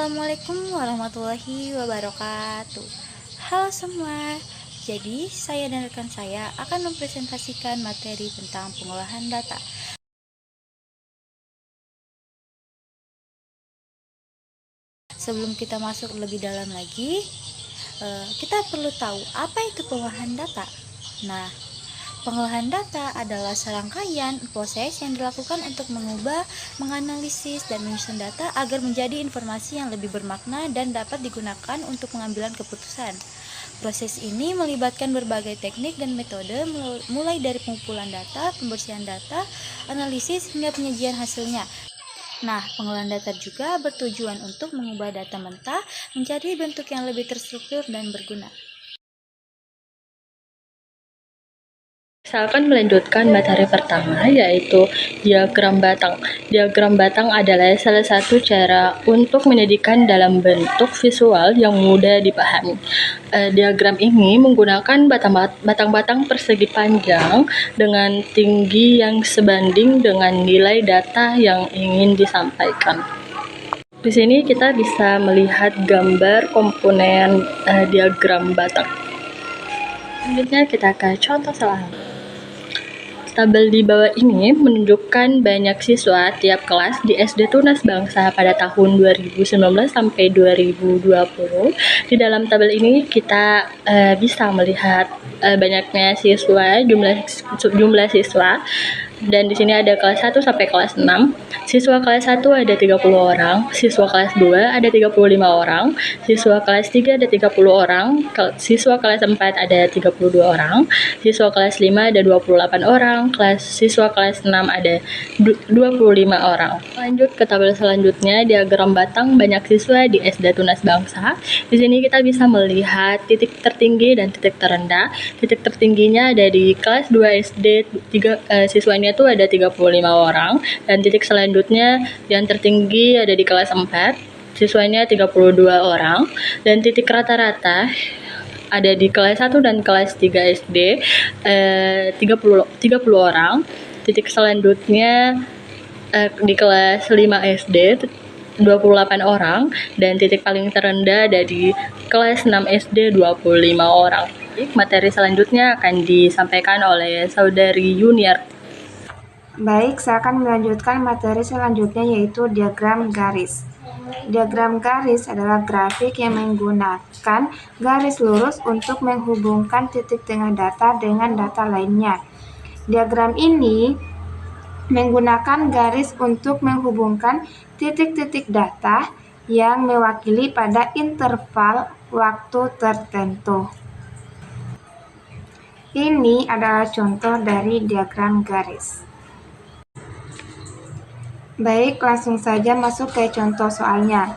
Assalamualaikum warahmatullahi wabarakatuh. Halo semua. Jadi, saya dan rekan saya akan mempresentasikan materi tentang pengolahan data. Sebelum kita masuk lebih dalam lagi, kita perlu tahu apa itu pengolahan data. Nah, pengolahan data adalah serangkaian proses yang dilakukan untuk mengubah, menganalisis, dan menyusun data agar menjadi informasi yang lebih bermakna dan dapat digunakan untuk pengambilan keputusan. Proses ini melibatkan berbagai teknik dan metode mulai dari pengumpulan data, pembersihan data, analisis, hingga penyajian hasilnya. Nah, pengolahan data juga bertujuan untuk mengubah data mentah menjadi bentuk yang lebih terstruktur dan berguna. Saya akan melanjutkan materi pertama, yaitu diagram batang. Diagram batang adalah salah satu cara untuk menyajikan dalam bentuk visual yang mudah dipahami. Diagram ini menggunakan batang-batang persegi panjang dengan tinggi yang sebanding dengan nilai data yang ingin disampaikan. Di sini kita bisa melihat gambar komponen diagram batang. Selanjutnya kita ke contoh soal. Tabel di bawah ini menunjukkan banyak siswa tiap kelas di SD Tunas Bangsa pada tahun 2019 sampai 2020. Di dalam tabel ini kita bisa melihat banyaknya siswa, jumlah siswa. Dan di sini ada kelas 1 sampai kelas 6. Siswa kelas 1 ada 30 orang, siswa kelas 2 ada 35 orang, siswa kelas 3 ada 30 orang, siswa kelas 4 ada 32 orang, siswa kelas 5 ada 28 orang, siswa kelas 6 ada 25 orang. Lanjut ke tabel selanjutnya, diagram batang banyak siswa di SD Tunas Bangsa. Di sini kita bisa melihat titik tertinggi dan titik terendah. Titik tertingginya ada di kelas 2 SD, siswanya itu ada 35 orang, dan titik selanjutnya yang tertinggi ada di kelas 4, siswanya 32 orang, dan titik rata-rata ada di kelas 1 dan kelas 3 SD 30 orang. Titik selanjutnya di kelas 5 SD 28 orang, dan titik paling terendah ada di kelas 6 SD 25 orang. Materi selanjutnya akan disampaikan oleh Saudari Yuniar. Baik, saya akan melanjutkan materi selanjutnya, yaitu diagram garis. Diagram garis adalah grafik yang menggunakan garis lurus untuk menghubungkan titik tengah data dengan data lainnya. Diagram ini menggunakan garis untuk menghubungkan titik-titik data yang mewakili pada interval waktu tertentu. Ini adalah contoh dari diagram garis. Baik, langsung saja masuk ke contoh soalnya.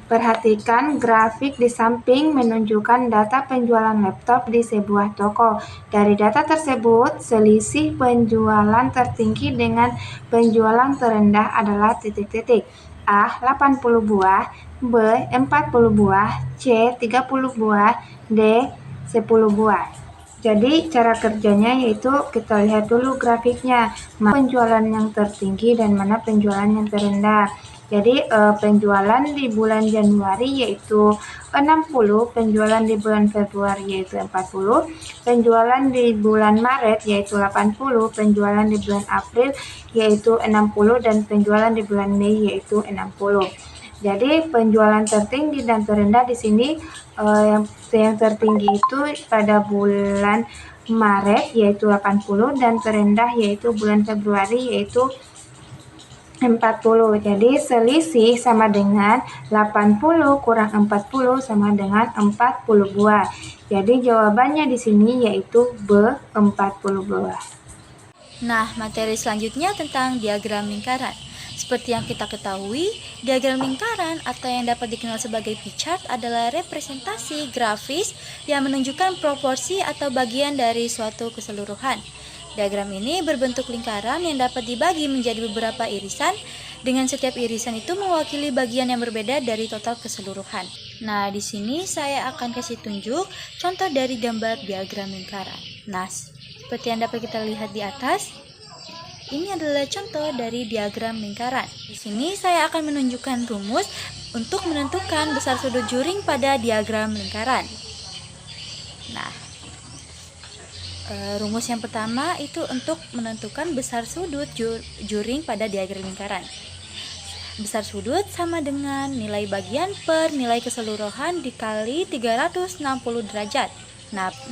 Perhatikan grafik di samping menunjukkan data penjualan laptop di sebuah toko. Dari data tersebut, selisih penjualan tertinggi dengan penjualan terendah adalah titik-titik. A. 80 buah, B. 40 buah, C. 30 buah, D. 10 buah. Jadi cara kerjanya yaitu kita lihat dulu grafiknya, mana penjualan yang tertinggi dan mana penjualan yang terendah. Jadi penjualan di bulan Januari yaitu 60, penjualan di bulan Februari yaitu 40, penjualan di bulan Maret yaitu 80, penjualan di bulan April yaitu 60, dan penjualan di bulan Mei yaitu 60. Jadi penjualan tertinggi dan terendah di sini yang tertinggi itu pada bulan Maret yaitu 80, dan terendah yaitu bulan Februari yaitu 40. Jadi selisih sama dengan 80 kurang 40 sama dengan 40 buah. Jadi jawabannya di sini yaitu B, 40 buah. Nah, materi selanjutnya tentang diagram lingkaran. Seperti yang kita ketahui, diagram lingkaran atau yang dapat dikenal sebagai pie chart adalah representasi grafis yang menunjukkan proporsi atau bagian dari suatu keseluruhan. Diagram ini berbentuk lingkaran yang dapat dibagi menjadi beberapa irisan, dengan setiap irisan itu mewakili bagian yang berbeda dari total keseluruhan. Nah, di sini saya akan kasih tunjuk contoh dari gambar diagram lingkaran. Nah, seperti yang dapat kita lihat di atas, ini adalah contoh dari diagram lingkaran. Di sini saya akan menunjukkan rumus untuk menentukan besar sudut juring pada diagram lingkaran. Nah, rumus yang pertama itu untuk menentukan besar sudut juring pada diagram lingkaran. Besar sudut sama dengan nilai bagian per nilai keseluruhan dikali 360 derajat.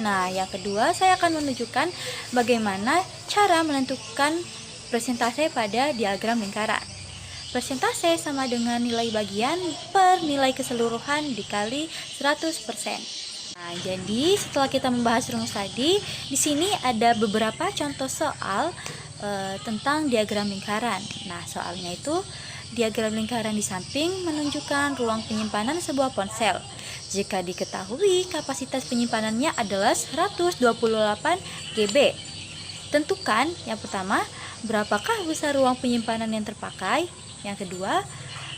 Nah, yang kedua saya akan menunjukkan bagaimana cara menentukan persentase pada diagram lingkaran. Persentase sama dengan nilai bagian per nilai keseluruhan dikali 100%. Nah, jadi setelah kita membahas rumus tadi, di sini ada beberapa contoh soal tentang diagram lingkaran. Nah, soalnya itu diagram lingkaran di samping menunjukkan ruang penyimpanan sebuah ponsel. Jika diketahui kapasitas penyimpanannya adalah 128 GB. Tentukan yang pertama, berapakah besar ruang penyimpanan yang terpakai? Yang kedua,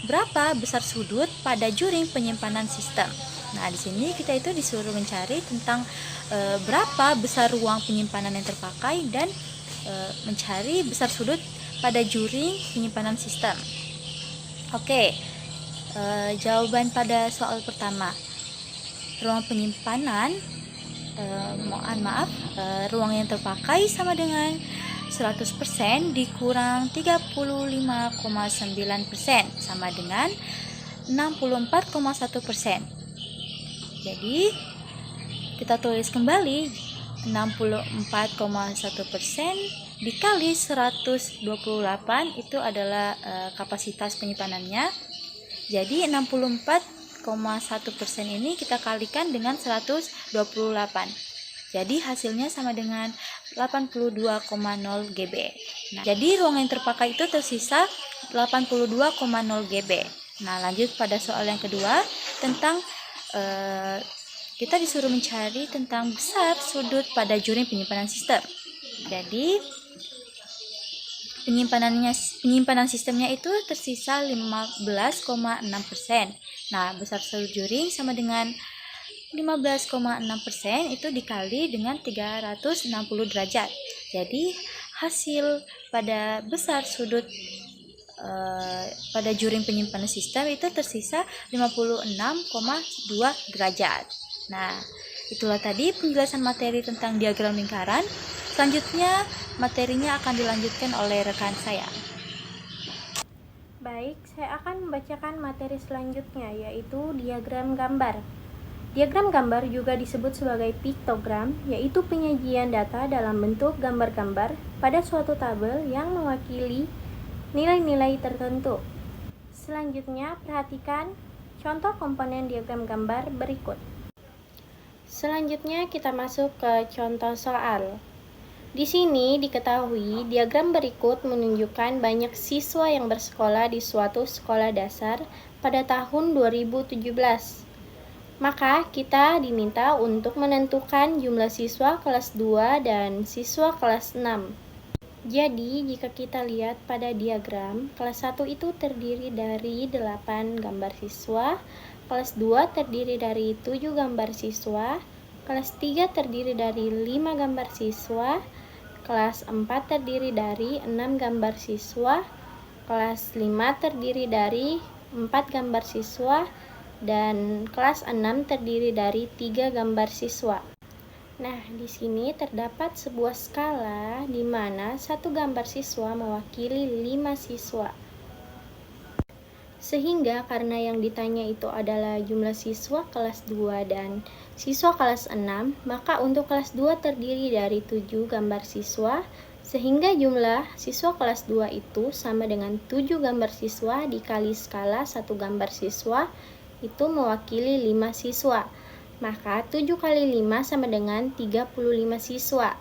berapa besar sudut pada juring penyimpanan sistem? Nah, di sini kita itu disuruh mencari tentang berapa besar ruang penyimpanan yang terpakai dan mencari besar sudut pada juring penyimpanan sistem. Oke, jawaban pada soal pertama, ruang penyimpanan, ruang yang terpakai sama dengan 100% dikurang 35,9% sama dengan 64,1%. Jadi kita tulis kembali 64,1% dikali 128 itu adalah kapasitas penyimpanannya. Jadi 64,1% ini kita kalikan dengan 128. Jadi hasilnya sama dengan 82,0 GB. Nah, jadi ruang yang terpakai itu tersisa 82,0 GB. Nah, lanjut pada soal yang kedua tentang kita disuruh mencari tentang besar sudut pada juring penyimpanan sistem. Jadi penyimpanan sistemnya itu tersisa 15,6%. Nah, besar sudut juring sama dengan 15,6% itu dikali dengan 360 derajat. Jadi hasil pada besar sudut pada juring penyimpanan sistem itu tersisa 56,2 derajat. Nah, itulah tadi penjelasan materi tentang diagram lingkaran. Selanjutnya materinya akan dilanjutkan oleh rekan saya. Baik, saya akan membacakan materi selanjutnya, yaitu diagram gambar. Diagram gambar juga disebut sebagai piktogram, yaitu penyajian data dalam bentuk gambar-gambar pada suatu tabel yang mewakili nilai-nilai tertentu. Selanjutnya, perhatikan contoh komponen diagram gambar berikut. Selanjutnya, kita masuk ke contoh soal. Di sini diketahui diagram berikut menunjukkan banyak siswa yang bersekolah di suatu sekolah dasar pada tahun 2017. Maka kita diminta untuk menentukan jumlah siswa kelas 2 dan siswa kelas 6. Jadi, jika kita lihat pada diagram, kelas 1 itu terdiri dari 8 gambar siswa, kelas 2 terdiri dari 7 gambar siswa, kelas 3 terdiri dari 5 gambar siswa, kelas 4 terdiri dari 6 gambar siswa, kelas 5 terdiri dari 4 gambar siswa, dan kelas 6 terdiri dari 3 gambar siswa. Nah, di sini terdapat sebuah skala di mana satu gambar siswa mewakili 5 siswa. Sehingga karena yang ditanya itu adalah jumlah siswa kelas 2 dan siswa kelas 6, maka untuk kelas 2 terdiri dari 7 gambar siswa, sehingga jumlah siswa kelas 2 itu sama dengan 7 gambar siswa dikali skala 1 gambar siswa, itu mewakili 5 siswa. Maka 7 kali 5 sama dengan 35 siswa.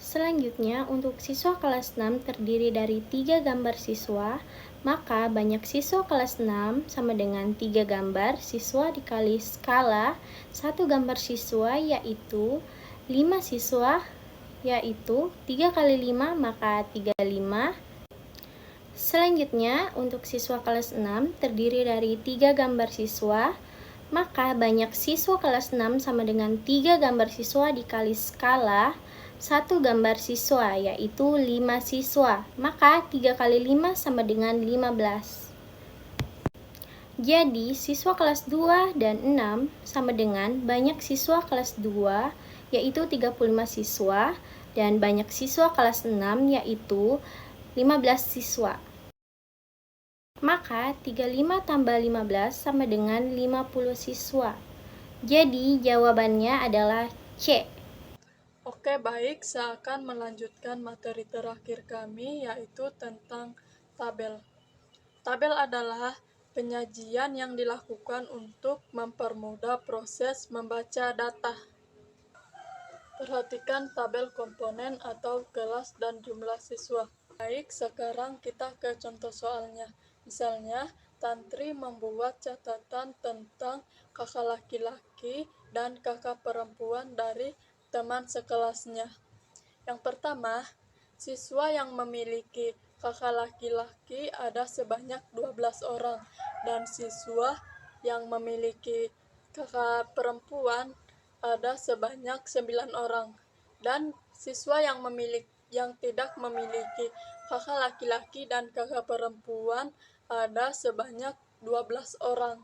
Selanjutnya, untuk siswa kelas 6 terdiri dari 3 gambar siswa, maka banyak siswa kelas 6 sama dengan 3 gambar siswa dikali skala 1 gambar siswa, yaitu 5 siswa, yaitu 3 kali 5 maka 35. Selanjutnya, untuk siswa kelas 6 terdiri dari 3 gambar siswa, maka banyak siswa kelas 6 sama dengan 3 gambar siswa dikali skala 1 gambar siswa, yaitu 5 siswa. Maka 3 kali 5 sama dengan 15. Jadi, siswa kelas 2 dan 6 sama dengan banyak siswa kelas 2, yaitu 35 siswa, dan banyak siswa kelas 6, yaitu 15 siswa. Maka, 35 tambah 15 sama dengan 50 siswa. Jadi, jawabannya adalah C. Oke, baik, saya akan melanjutkan materi terakhir kami, yaitu tentang tabel. Tabel adalah penyajian yang dilakukan untuk mempermudah proses membaca data. Perhatikan tabel komponen atau kelas dan jumlah siswa. Baik, sekarang kita ke contoh soalnya. Misalnya, Tantri membuat catatan tentang kakak laki-laki dan kakak perempuan dari teman sekelasnya. Yang pertama, siswa yang memiliki kakak laki-laki ada sebanyak 12 orang, dan siswa yang memiliki kakak perempuan ada sebanyak 9 orang. Dan siswa yang tidak memiliki kakak laki-laki dan kakak perempuan ada sebanyak 12 orang.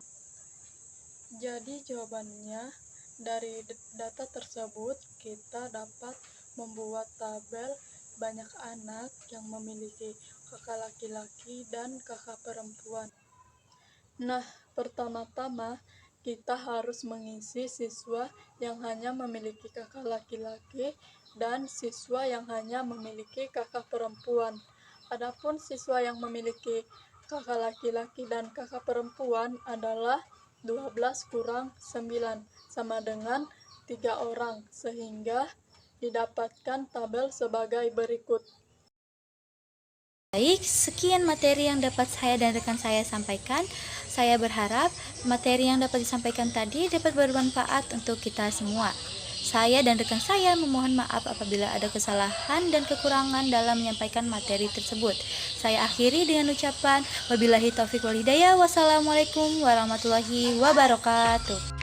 Jadi jawabannya, dari data tersebut kita dapat membuat tabel banyak anak yang memiliki kakak laki-laki dan kakak perempuan. Nah, pertama-tama kita harus mengisi siswa yang hanya memiliki kakak laki-laki dan siswa yang hanya memiliki kakak perempuan. Adapun siswa yang memiliki kakak laki-laki dan kakak perempuan adalah 12 kurang 9 sama dengan 3 orang, sehingga didapatkan tabel sebagai berikut. Baik, sekian materi yang dapat saya dan rekan saya sampaikan. Saya berharap materi yang dapat disampaikan tadi dapat bermanfaat untuk kita semua. Saya dan rekan saya memohon maaf apabila ada kesalahan dan kekurangan dalam menyampaikan materi tersebut. Saya akhiri dengan ucapan wabillahi taufiq wal hidayah. Wassalamualaikum warahmatullahi wabarakatuh.